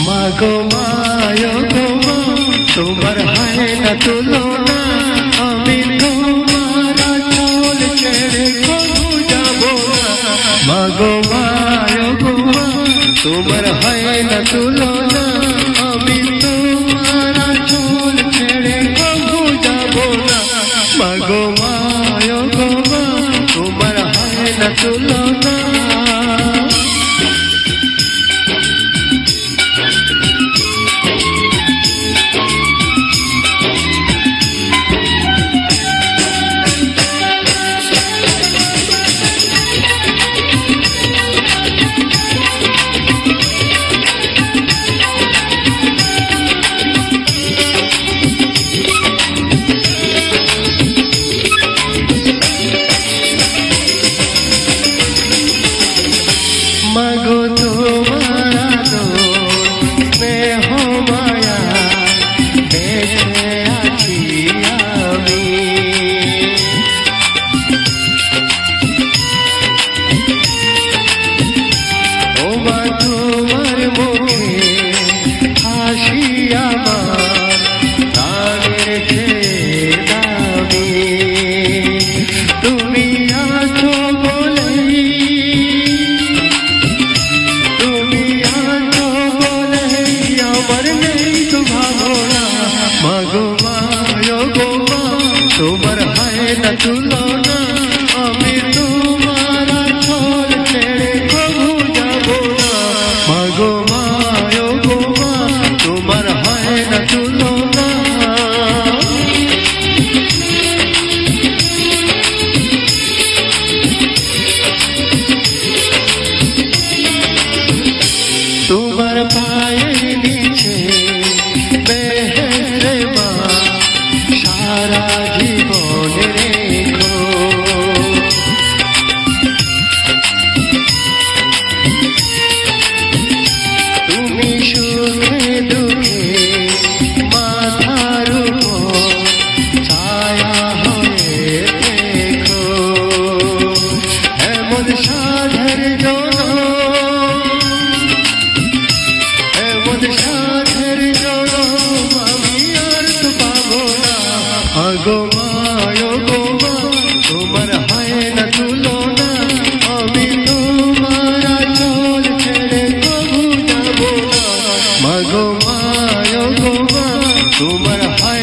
মাগো মায়ো গো মা, তোমার হয় না তুলনা, আমি তোমার আঁচল ছেড়ে কবু যাব না। মাগো মায়ো গো মা, তোমার হয় না তুলনা, আমি তোমার আঁচল ছেড়ে কবু যাব না। মাগো মায়ো গো মা, তোমার হয় না তুলনা। মাগো তোমার স্নেহ মায়া বেঁচে আছি আমি। ও মা তোমার মুখে হাসি আমার প্রাণের চেয়ে দামি। তুমি আছো বলেই, মাগো মায়ো গো মা, তোমার হয় না তুলনা, আমি তোমার আঁচল ছেড়ে কবু যাব না। মাগো মায়ো গো মা, তোমার হয় না তুলনা। তোমার পায়ের নিচে বেহেশতে মা সারা জীবন রেখো। তুমি সুখে দুঃখে মাথার উপর ছায়া হয়ে দেখো। এমন সাধের জন্য, এমন সাধের জন্য আমি আর তো পাবো না। মাগো মায়ো গো মা, তোমার হয় না তুলনা, আমি তোমার আঁচল ছেড়ে কবু যাব না। মাগো মায়ো গো মা, তোমার হয়